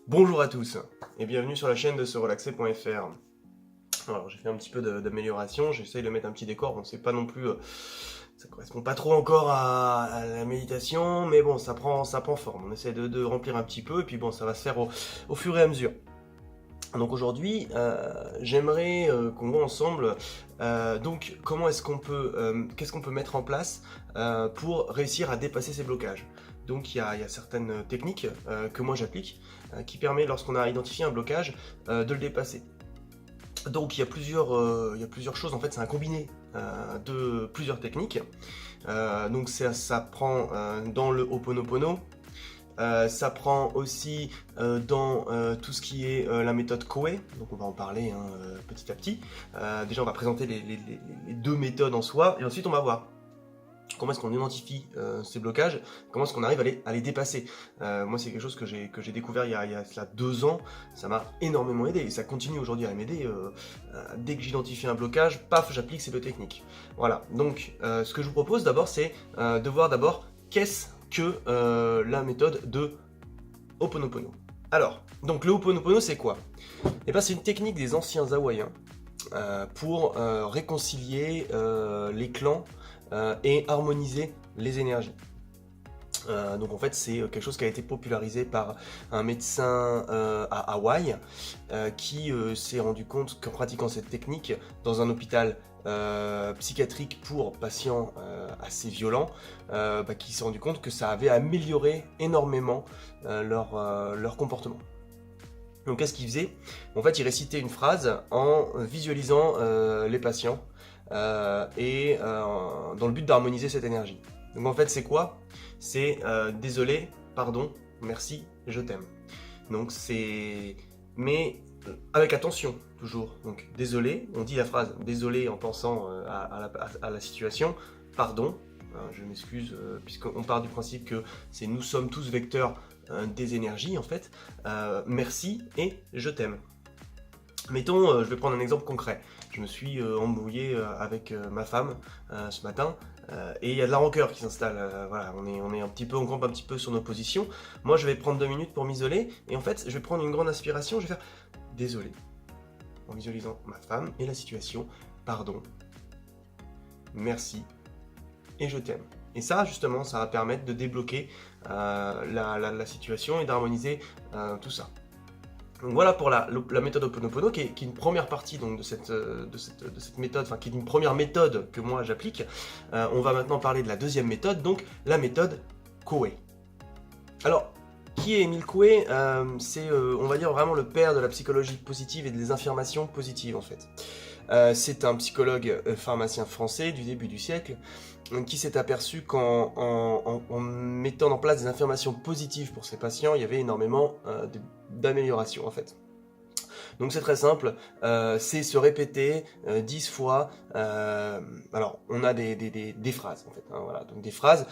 Bonjour à tous et bienvenue sur la chaîne de serelaxer.fr. Alors j'ai fait un petit peu d'amélioration, j'essaye de mettre un petit décor, bon c'est pas non plus, ça correspond pas trop encore à la méditation, mais bon ça prend forme, on essaie de remplir un petit peu et puis bon ça va se faire au fur et à mesure. Donc aujourd'hui, j'aimerais qu'on voit ensemble donc comment est-ce qu'on peut, qu'est-ce qu'on peut mettre en place pour réussir à dépasser ces blocages. Donc il y a certaines techniques que moi j'applique qui permet lorsqu'on a identifié un blocage de le dépasser. Donc il y a plusieurs choses, en fait c'est un combiné de plusieurs techniques. Donc ça prend dans le Ho'oponopono. Ça prend aussi dans tout ce qui est la méthode Coué, donc on va en parler petit à petit. Déjà on va présenter les deux méthodes en soi, et ensuite on va voir comment est-ce qu'on identifie ces blocages, comment est-ce qu'on arrive à les dépasser. Moi c'est quelque chose que j'ai découvert il y a cela 2 ans, ça m'a énormément aidé, et ça continue aujourd'hui à m'aider. Dès que j'identifie un blocage, paf, j'applique ces deux techniques. Voilà, donc ce que je vous propose d'abord c'est de voir d'abord qu'est-ce que la méthode de Ho'oponopono. Alors, donc le Ho'oponopono c'est quoi? Eh ben, c'est une technique des anciens Hawaïens pour réconcilier les clans et harmoniser les énergies. Donc en fait c'est quelque chose qui a été popularisé par un médecin à Hawaï qui s'est rendu compte qu'en pratiquant cette technique dans un hôpital psychiatrique pour patients assez violents, qui s'est rendu compte que ça avait amélioré énormément leur comportement. Donc qu'est-ce qu'il faisait? En fait il récitait une phrase en visualisant les patients et dans le but d'harmoniser cette énergie. Donc en fait c'est quoi? C'est désolé, pardon, merci, je t'aime. Donc c'est... Mais avec attention, toujours. Donc désolé, on dit la phrase désolé en pensant à la situation, pardon, je m'excuse, puisqu'on part du principe que c'est nous sommes tous vecteurs des énergies en fait, merci et je t'aime. Mettons, je vais prendre un exemple concret. Je me suis embrouillé avec ma femme ce matin et il y a de la rancœur qui s'installe. Voilà, on est un petit peu, on campe un petit peu sur nos positions. Moi, je vais prendre 2 minutes pour m'isoler et en fait, je vais prendre une grande inspiration. Je vais faire désolé en visualisant ma femme et la situation. Pardon, merci et je t'aime. Et ça, justement, ça va permettre de débloquer la situation et d'harmoniser tout ça. Donc voilà pour la méthode Ho'oponopono qui est une première partie donc, de cette méthode, enfin qui est une première méthode que moi j'applique. On va maintenant parler de la deuxième méthode, donc la méthode Coué. Alors, qui est Émile Coué? C'est, on va dire, vraiment le père de la psychologie positive et des affirmations positives en fait. C'est un psychologue pharmacien français du début du siècle qui s'est aperçu qu'en mettant en place des affirmations positives pour ses patients, il y avait énormément d'améliorations en fait. Donc c'est très simple, c'est se répéter 10 fois, alors on a des phrases en fait, voilà, donc des phrases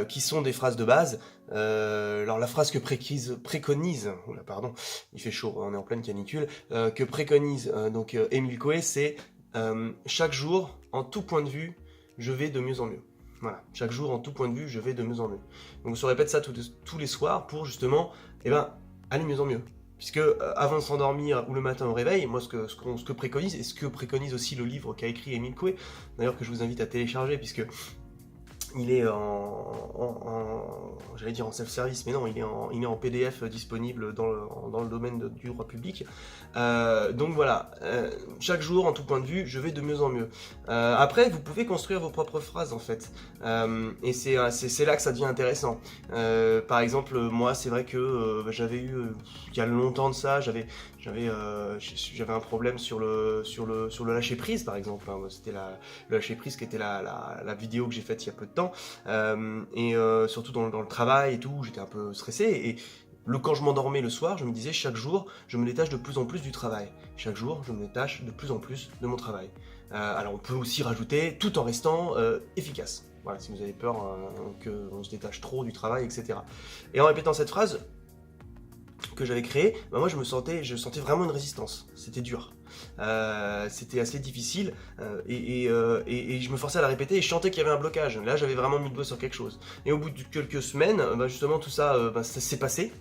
qui sont des phrases de base. Alors la phrase que préconise, oula, pardon, il fait chaud, on est en pleine canicule, que préconise donc Émile Coué, c'est chaque jour, en tout point de vue, je vais de mieux en mieux. Voilà, chaque jour, en tout point de vue, je vais de mieux en mieux. Donc on se répète ça tous les soirs pour justement, aller mieux en mieux. Puisque avant de s'endormir ou le matin au réveil, moi ce que préconise, et ce que préconise aussi le livre qu'a écrit Émile Coué, d'ailleurs que je vous invite à télécharger, puisque il est j'allais dire en self-service, mais non, il est en PDF disponible dans le domaine du droit public. Donc voilà, chaque jour, en tout point de vue, je vais de mieux en mieux. Après, vous pouvez construire vos propres phrases en fait, et c'est là que ça devient intéressant. Par exemple, moi, c'est vrai que j'avais eu, il y a longtemps de ça, j'avais un problème sur le lâcher prise, par exemple. C'était le lâcher prise qui était la vidéo que j'ai faite il y a peu de temps. Surtout dans le travail et tout, j'étais un peu stressé et quand je m'endormais le soir, je me disais chaque jour, je me détache de plus en plus du travail. Chaque jour, je me détache de plus en plus de mon travail. Alors on peut aussi rajouter tout en restant efficace. Voilà, si vous avez peur qu'on se détache trop du travail, etc. Et en répétant cette phrase que j'avais créée, moi je sentais vraiment une résistance. C'était dur. C'était assez difficile et je me forçais à la répéter et je sentais qu'il y avait un blocage. Là j'avais vraiment mis le doigt sur quelque chose. Et au bout de quelques semaines, justement tout ça, ça s'est passé.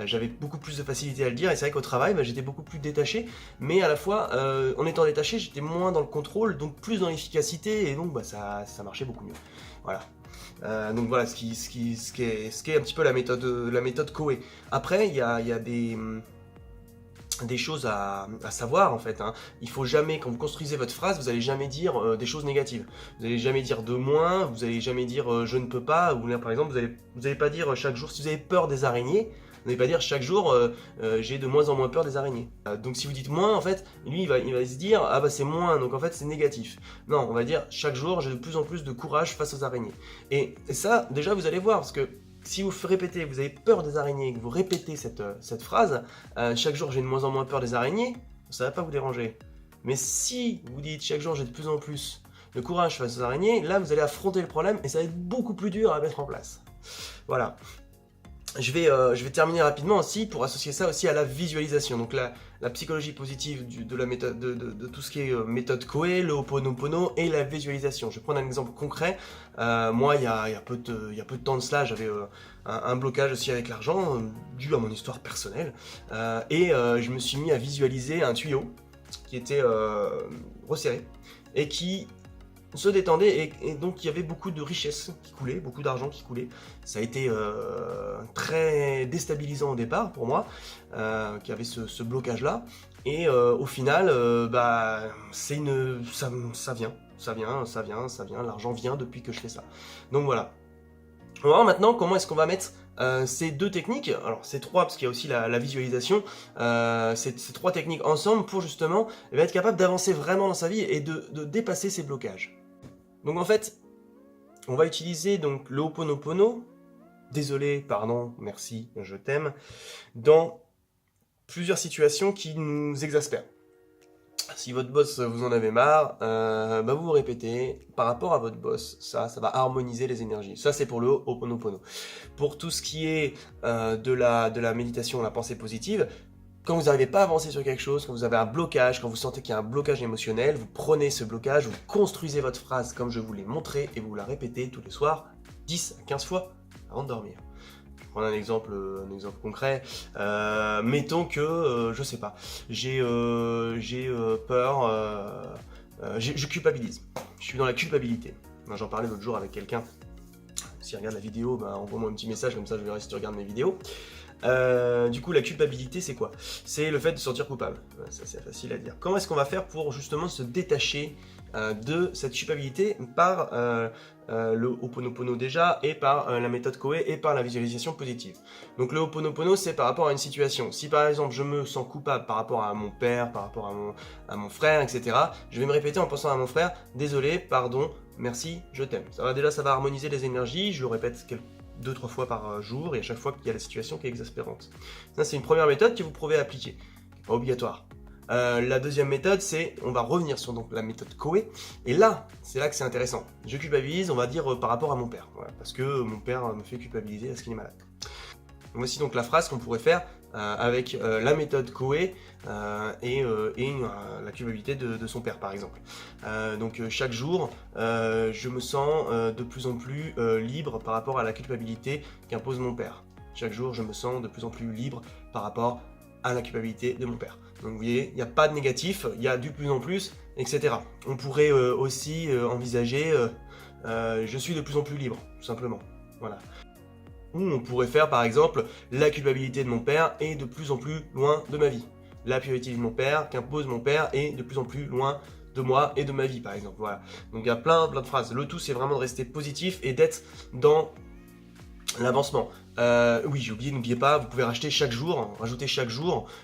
j'avais beaucoup plus de facilité à le dire, et c'est vrai qu'au travail, j'étais beaucoup plus détaché, mais à la fois, en étant détaché, j'étais moins dans le contrôle, donc plus dans l'efficacité, et donc ça marchait beaucoup mieux. Voilà. Donc voilà ce qui est un petit peu la méthode Coué. Après, il y a des choses à savoir en fait. Hein. Il faut jamais, quand vous construisez votre phrase, vous allez jamais dire des choses négatives. Vous allez jamais dire de moins, vous allez jamais dire je ne peux pas, ou là par exemple, vous allez pas dire chaque jour, si vous avez peur des araignées, vous n'allez pas dire chaque jour j'ai de moins en moins peur des araignées. Donc si vous dites moins, en fait, lui il va se dire ah bah c'est moins, donc en fait c'est négatif. Non, on va dire chaque jour j'ai de plus en plus de courage face aux araignées. Et ça, déjà vous allez voir, parce que si vous répétez, vous avez peur des araignées et que vous répétez cette phrase, chaque jour j'ai de moins en moins peur des araignées, ça va pas vous déranger. Mais si vous dites chaque jour j'ai de plus en plus de courage face aux araignées, là vous allez affronter le problème et ça va être beaucoup plus dur à mettre en place. Voilà. Je vais terminer rapidement aussi pour associer ça aussi à la visualisation. Donc la psychologie positive de la méthode, de tout ce qui est méthode Coué, le Ho'oponopono et la visualisation. Je vais prendre un exemple concret. Moi, il y a peu de temps de cela, j'avais un blocage aussi avec l'argent, dû à mon histoire personnelle. Je me suis mis à visualiser un tuyau qui était resserré et qui se détendait et donc il y avait beaucoup de richesses qui coulaient, beaucoup d'argent qui coulait. Ça a été très déstabilisant au départ pour moi, qui avait ce blocage là. Et au final, ça vient, l'argent vient depuis que je fais ça. Donc voilà. On va voir maintenant comment est-ce qu'on va mettre ces deux techniques, alors c'est trois parce qu'il y a aussi la visualisation, ces trois techniques ensemble pour justement être capable d'avancer vraiment dans sa vie et de dépasser ces blocages. Donc en fait, on va utiliser donc le Ho'oponopono, désolé, pardon, merci, je t'aime, dans plusieurs situations qui nous exaspèrent. Si votre boss vous en avez marre, vous vous répétez par rapport à votre boss, ça va harmoniser les énergies. Ça c'est pour le Ho'oponopono. Pour tout ce qui est de la méditation, la pensée positive, quand vous n'arrivez pas à avancer sur quelque chose, quand vous avez un blocage, quand vous sentez qu'il y a un blocage émotionnel, vous prenez ce blocage, vous construisez votre phrase comme je vous l'ai montré et vous la répétez tous les soirs 10 à 15 fois avant de dormir. Je vais prendre un exemple concret. Mettons que, je sais pas, j'ai peur, je culpabilise. Je suis dans la culpabilité. J'en parlais l'autre jour avec quelqu'un. Si tu regardes la vidéo, envoie-moi un petit message, comme ça je verrai si tu regardes mes vidéos. Du coup, la culpabilité, c'est quoi? C'est le fait de se sentir coupable. Ça, c'est facile à dire. Comment est-ce qu'on va faire pour justement se détacher de cette culpabilité par le Ho'oponopono déjà, et par la méthode Coué, et par la visualisation positive? Donc le Ho'oponopono, c'est par rapport à une situation. Si par exemple, je me sens coupable par rapport à mon père, par rapport à mon frère, etc., je vais me répéter en pensant à mon frère, désolé, pardon, merci, je t'aime. Ça va harmoniser les énergies, je le répète 2-3 fois par jour, et à chaque fois qu'il y a la situation qui est exaspérante. Ça, c'est une première méthode que vous pouvez appliquer, pas obligatoire. La deuxième méthode, c'est, on va revenir sur donc, la méthode Coué, et là, c'est là que c'est intéressant. Je culpabilise, on va dire, par rapport à mon père, voilà, parce que mon père me fait culpabiliser parce qu'il est malade. Voici donc la phrase qu'on pourrait faire avec la méthode Coué et la culpabilité de son père, par exemple. Donc chaque jour, je me sens de plus en plus libre par rapport à la culpabilité qu'impose mon père. Chaque jour, je me sens de plus en plus libre par rapport à la culpabilité de mon père. Donc vous voyez, il n'y a pas de négatif, il y a du plus en plus, etc. On pourrait aussi envisager je suis de plus en plus libre, tout simplement. Voilà. Ou on pourrait faire par exemple la culpabilité de mon père est de plus en plus loin de ma vie. La culpabilité de mon père qu'impose mon père est de plus en plus loin de moi et de ma vie, par exemple. Voilà. Donc il y a plein de phrases. Le tout, c'est vraiment de rester positif et d'être dans l'avancement. Oui, j'ai oublié, n'oubliez pas, vous pouvez rajouter chaque jour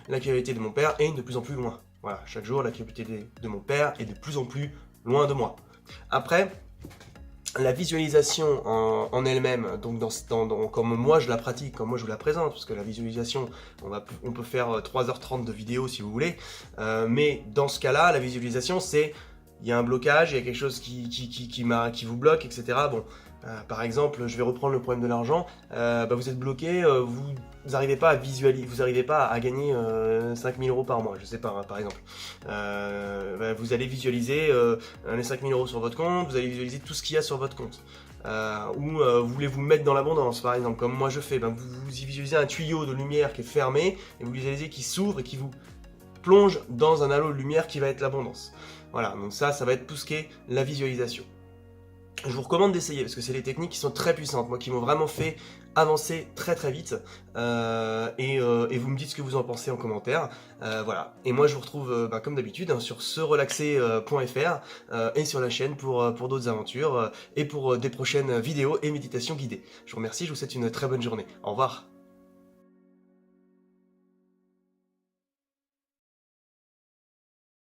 la culpabilité de mon père est de plus en plus loin. Voilà, chaque jour la culpabilité de mon père est de plus en plus loin de moi. Après, la visualisation en elle-même, donc comme moi je la pratique, comme moi je vous la présente, parce que la visualisation, on peut faire 3h30 de vidéo si vous voulez, mais dans ce cas-là, la visualisation c'est, il y a un blocage, il y a quelque chose qui vous bloque, etc. Bon, Par exemple, je vais reprendre le problème de l'argent, vous êtes bloqué, vous n'arrivez pas à visualiser, vous n'arrivez pas à gagner 5000 euros par mois, je sais pas, hein, par exemple. Vous allez visualiser les 5000 euros sur votre compte, vous allez visualiser tout ce qu'il y a sur votre compte. Vous voulez vous mettre dans l'abondance, par exemple, comme moi je fais, vous visualisez un tuyau de lumière qui est fermé, et vous visualisez qu'il s'ouvre et qui vous plonge dans un halo de lumière qui va être l'abondance. Voilà, donc ça va être tout ce qui est la visualisation. Je vous recommande d'essayer parce que c'est des techniques qui sont très puissantes, moi qui m'ont vraiment fait avancer très très vite et vous me dites ce que vous en pensez en commentaire. Voilà, et moi je vous retrouve comme d'habitude hein, sur serelaxer.fr et sur la chaîne pour d'autres aventures et pour des prochaines vidéos et méditations guidées. Je vous remercie, je vous souhaite une très bonne journée. Au revoir.